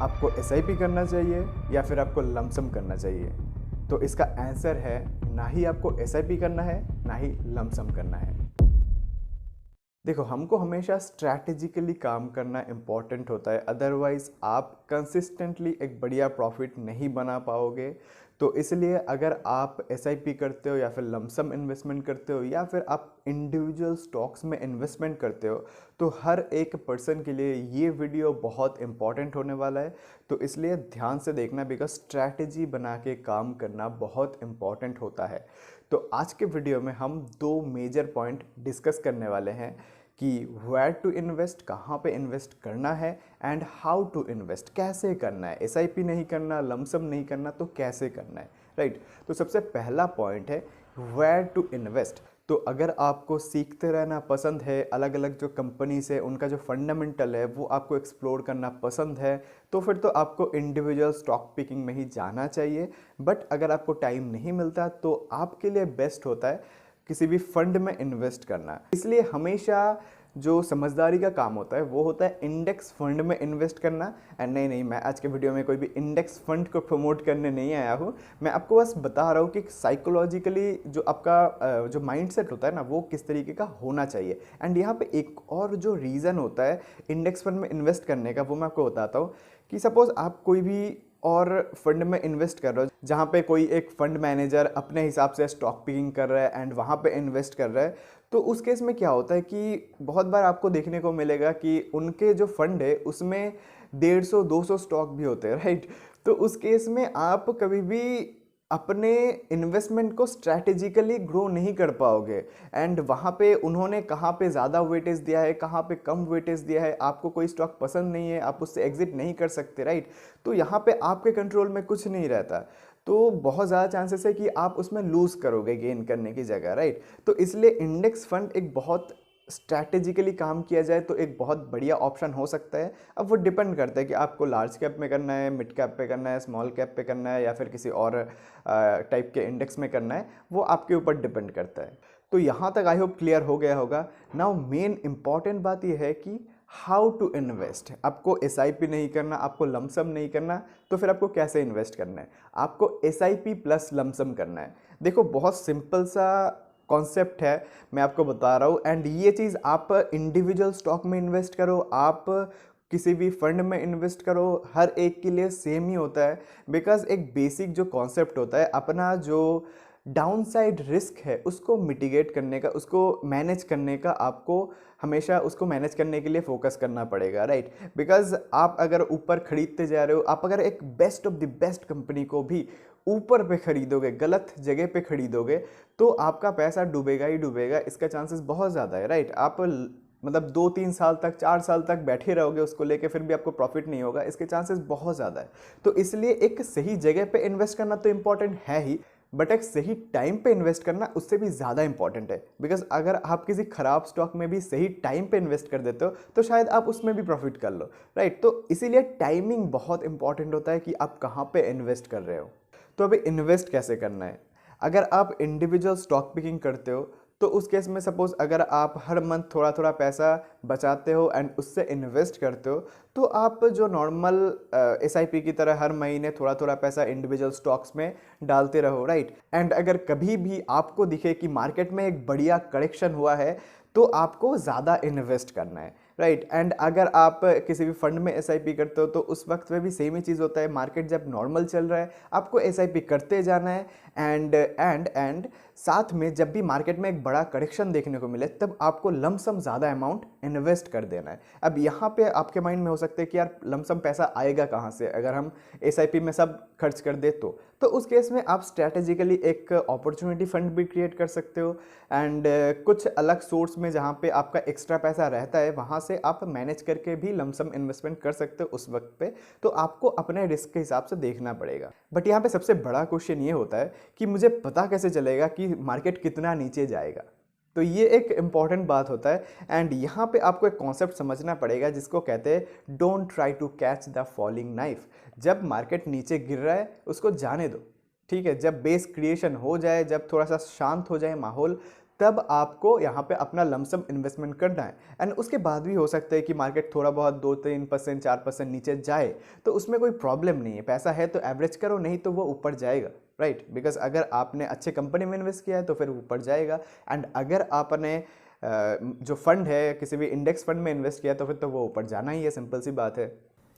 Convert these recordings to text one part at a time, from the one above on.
आपको एसआईपी करना चाहिए या फिर आपको लमसम करना चाहिए? तो इसका आंसर है ना ही आपको एसआईपी करना है, ना ही लमसम करना है। देखो, हमको हमेशा स्ट्रैटेजिकली काम करना इम्पॉर्टेंट होता है, अदरवाइज़ आप कंसिस्टेंटली एक बढ़िया प्रॉफिट नहीं बना पाओगे। तो इसलिए अगर आप एसआईपी करते हो या फिर लमसम इन्वेस्टमेंट करते हो या फिर आप इंडिविजुअल स्टॉक्स में इन्वेस्टमेंट करते हो, तो हर एक पर्सन के लिए ये वीडियो बहुत इंपॉर्टेंट होने वाला है। तो इसलिए ध्यान से देखना, बिकॉज स्ट्रैटेजी बना के काम करना बहुत इंपॉर्टेंट होता है। तो आज के वीडियो में हम दो मेजर पॉइंट डिस्कस करने वाले हैं कि वेयर टू इन्वेस्ट, कहाँ पे इन्वेस्ट करना है, एंड हाउ टू इन्वेस्ट, कैसे करना है। एसआईपी नहीं करना, लमसम नहीं करना, तो कैसे करना है, राइट। तो सबसे पहला पॉइंट है वेयर टू इन्वेस्ट। तो अगर आपको सीखते रहना पसंद है, अलग अलग जो कंपनीज है उनका जो फंडामेंटल है वो आपको एक्सप्लोर करना पसंद है, तो फिर तो आपको इंडिविजुअल स्टॉक पिकिंग में ही जाना चाहिए। बट अगर आपको टाइम नहीं मिलता तो आपके लिए बेस्ट होता है किसी भी फंड में इन्वेस्ट करना। इसलिए हमेशा जो समझदारी का काम होता है वो होता है इंडेक्स फंड में इन्वेस्ट करना। एंड नहीं, मैं आज के वीडियो में कोई भी इंडेक्स फंड को प्रमोट करने नहीं आया हूँ। मैं आपको बस बता रहा हूँ कि साइकोलॉजिकली जो आपका जो माइंडसेट होता है ना, वो किस तरीके का होना चाहिए। एंड यहाँ पे एक और जो रीज़न होता है इंडेक्स फंड में इन्वेस्ट करने का, वो मैं आपको बताता हूँ कि सपोज़ आप कोई भी और फंड में इन्वेस्ट कर रहे हो जहाँ पे कोई एक फंड मैनेजर अपने हिसाब से स्टॉक पिकिंग कर रहा है एंड वहाँ पे इन्वेस्ट कर रहा है, तो उस केस में क्या होता है कि बहुत बार आपको देखने को मिलेगा कि उनके जो फंड है उसमें 150-200 स्टॉक भी होते हैं, राइट। तो उस केस में आप कभी भी अपने इन्वेस्टमेंट को स्ट्रैटेजिकली ग्रो नहीं कर पाओगे। एंड वहाँ पे उन्होंने कहाँ पे ज़्यादा वेटेज दिया है, कहाँ पे कम वेटेज दिया है, आपको कोई स्टॉक पसंद नहीं है, आप उससे एग्जिट नहीं कर सकते, राइट। तो यहाँ पे आपके कंट्रोल में कुछ नहीं रहता, तो बहुत ज़्यादा चांसेस है कि आप उसमें लूज़ करोगे गेन करने की जगह, राइट। तो इसलिए इंडेक्स फंड एक बहुत स्ट्रैटेजिकली काम किया जाए तो एक बहुत बढ़िया ऑप्शन हो सकता है। अब वो डिपेंड करता है कि आपको लार्ज कैप में करना है, मिड कैप पे करना है, स्मॉल कैप पे करना है, या फिर किसी और टाइप के इंडेक्स में करना है, वो आपके ऊपर डिपेंड करता है। तो यहाँ तक आई होप क्लियर हो गया होगा। नाउ मेन इंपॉर्टेंट बात यह है कि हाउ टू इन्वेस्ट। आपको एसआईपी नहीं करना, आपको लमसम नहीं करना, तो फिर आपको कैसे इन्वेस्ट करना है? आपको एसआईपी प्लस लमसम करना है। देखो, बहुत सिंपल सा कॉन्सेप्ट है, मैं आपको बता रहा हूँ। एंड ये चीज़ आप इंडिविजुअल स्टॉक में इन्वेस्ट करो, आप किसी भी फंड में इन्वेस्ट करो, हर एक के लिए सेम ही होता है। बिकॉज एक बेसिक जो कॉन्सेप्ट होता है, अपना जो डाउनसाइड रिस्क है उसको मिटिगेट करने का, उसको मैनेज करने का, आपको हमेशा उसको मैनेज करने के लिए फोकस करना पड़ेगा, राइट। बिकॉज आप अगर ऊपर खरीदते जा रहे हो, आप अगर एक best of the best company को भी ऊपर पे खरीदोगे, गलत जगह पे खरीदोगे, तो आपका पैसा डूबेगा ही डूबेगा, इसका चांसेस बहुत ज़्यादा है, राइट। आप मतलब 2-3 साल तक, 4 साल तक बैठे रहोगे उसको लेके, फिर भी आपको प्रॉफिट नहीं होगा, इसके चांसेस बहुत ज़्यादा है। तो इसलिए एक सही जगह पे इन्वेस्ट करना तो इम्पॉर्टेंट है ही, बट एक सही टाइम पे इन्वेस्ट करना उससे भी ज़्यादा इंपॉर्टेंट है। बिकॉज अगर आप किसी खराब स्टॉक में भी सही टाइम पे इन्वेस्ट कर देते हो तो शायद आप उसमें भी प्रॉफिट कर लो, राइट। तो इसीलिए टाइमिंग बहुत इंपॉर्टेंट होता है कि आप कहाँ पे इन्वेस्ट कर रहे हो। तो अभी इन्वेस्ट कैसे करना है? अगर आप इंडिविजुअल स्टॉक पिकिंग करते हो तो उस केस में सपोज अगर आप हर मंथ थोड़ा थोड़ा पैसा बचाते हो एंड उससे इन्वेस्ट करते हो, तो आप जो नॉर्मल एसआईपी की तरह हर महीने थोड़ा थोड़ा पैसा इंडिविजुअल स्टॉक्स में डालते रहो, राइट। एंड अगर कभी भी आपको दिखे कि मार्केट में एक बढ़िया करेक्शन हुआ है तो आपको ज़्यादा इन्वेस्ट करना है, राइट। एंड अगर आप किसी भी फंड में एसआईपी करते हो तो उस वक्त में भी सेम ही चीज़ होता है। मार्केट जब नॉर्मल चल रहा है आपको एसआईपी करते जाना है, एंड साथ में जब भी मार्केट में एक बड़ा करेक्शन देखने को मिले तब आपको लमसम ज़्यादा अमाउंट इन्वेस्ट कर देना है। अब यहाँ पे आपके माइंड में हो सकता है कि यार लमसम पैसा आएगा कहाँ से अगर हम एसआईपी में सब खर्च कर दे तो उस केस में आप स्ट्रैटेजिकली एक अपॉर्चुनिटी फंड भी क्रिएट कर सकते हो। एंड कुछ अलग सोर्स में जहाँ पे आपका एक्स्ट्रा पैसा रहता है वहाँ से आप मैनेज करके भी लमसम इन्वेस्टमेंट कर सकते हो उस वक्त पे। तो आपको अपने रिस्क के हिसाब से देखना पड़ेगा। बट यहाँ पे सबसे बड़ा क्वेश्चन ये होता है कि मुझे पता कैसे चलेगा कि मार्केट कितना नीचे जाएगा। तो ये एक इम्पॉर्टेंट बात होता है। एंड यहाँ पे आपको एक कॉन्सेप्ट समझना पड़ेगा जिसको कहते हैं don't try to catch the falling knife. जब मार्केट नीचे गिर रहा है उसको जाने दो, ठीक है। जब बेस क्रिएशन हो जाए, जब थोड़ा सा शांत हो जाए माहौल, तब आपको यहाँ पे अपना लमसम इन्वेस्टमेंट करना है। एंड उसके बाद भी हो सकता है कि मार्केट थोड़ा बहुत 2-3% 4% नीचे जाए, तो उसमें कोई प्रॉब्लम नहीं है। पैसा है तो एवरेज करो, नहीं तो वो ऊपर जाएगा, राइट। बिकॉज अगर आपने अच्छे कंपनी में इन्वेस्ट किया है तो फिर ऊपर जाएगा। एंड अगर आपने जो फंड है किसी भी इंडेक्स फंड में इन्वेस्ट किया तो फिर तो वो ऊपर जाना ही है, सिंपल सी बात है।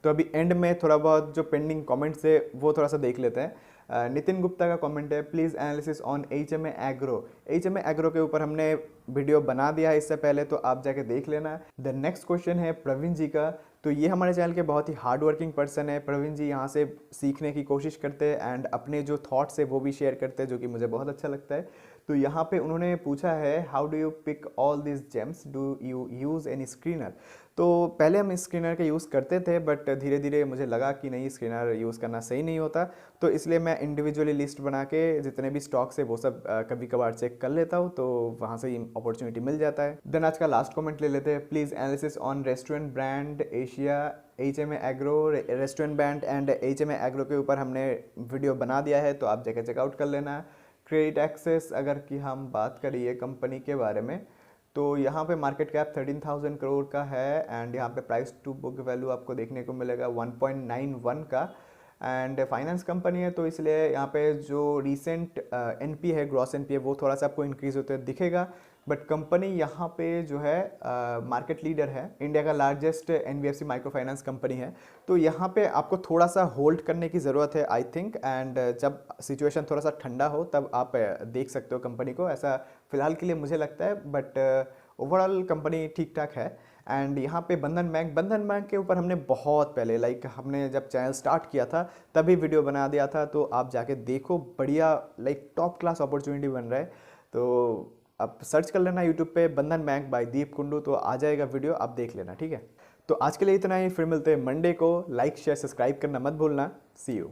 तो अभी एंड में थोड़ा बहुत जो पेंडिंग कमेंट्स है वो थोड़ा सा देख लेते हैं। नितिन गुप्ता का कमेंट है, please analysis on HMA agro. HMA agro के ऊपर हमने वीडियो बना दिया है इससे पहले, तो आप जाके देख लेना। द नेक्स्ट क्वेश्चन है प्रवीण जी का। तो ये हमारे चैनल के बहुत ही हार्ड वर्किंग पर्सन है। प्रवीण जी यहाँ से सीखने की कोशिश करते हैं एंड अपने जो थॉट्स है वो भी शेयर करते हैं, जो कि मुझे बहुत अच्छा लगता है। तो यहाँ पे उन्होंने पूछा है, how do you pick all this gems, do you use any screener. तो पहले हम स्क्रीनर का यूज़ करते थे, बट धीरे धीरे मुझे लगा कि नहीं, स्क्रीनर यूज़ करना सही नहीं होता, तो इसलिए मैं इंडिविजुअली लिस्ट बना के जितने भी स्टॉक्स है वो सब कभी कभार चेक कर लेता हूँ, तो वहाँ से ही अपॉर्चुनिटी मिल जाता है। देन आज का लास्ट कमेंट ले लेते हैं, please analysis on restaurant brand Asia HMA agro. Restaurant brand and HMA agro के ऊपर हमने वीडियो बना दिया है, तो आप जाकर चेकआउट कर लेना। क्रेडिट एक्सेस अगर कि हम बात करिए कंपनी के बारे में, तो यहाँ पे मार्केट कैप 13,000 करोड़ का है एंड यहाँ पे प्राइस टू बुक वैल्यू आपको देखने को मिलेगा 1.91 का। एंड फाइनेंस कंपनी है, तो इसलिए यहाँ पे जो रिसेंट NP है, ग्रॉस NP है, वो थोड़ा सा आपको इंक्रीज होते दिखेगा। बट कंपनी यहाँ पे जो है मार्केट लीडर है, इंडिया का largest NBFC micro finance company है। तो यहाँ पे आपको थोड़ा सा होल्ड करने की ज़रूरत है आई थिंक, एंड जब सिचुएशन थोड़ा सा ठंडा हो तब आप देख सकते हो कंपनी को, ऐसा फिलहाल के लिए मुझे लगता है। बट ओवरऑल कंपनी ठीक ठाक है। एंड यहाँ पे बंधन बैंक के ऊपर हमने बहुत पहले, लाइक हमने जब चैनल स्टार्ट किया था तभी वीडियो बना दिया था, तो आप जाके देखो, बढ़िया लाइक टॉप क्लास अपॉर्चुनिटी बन रहा है। तो आप सर्च कर लेना यूट्यूब पे बंधन बैंक बाय दीप कुंडू, तो आ जाएगा वीडियो, आप देख लेना, ठीक है। तो आज के लिए इतना ही, फिर मिलते हैं मंडे को। लाइक शेयर सब्सक्राइब करना मत भूलना। सी यू।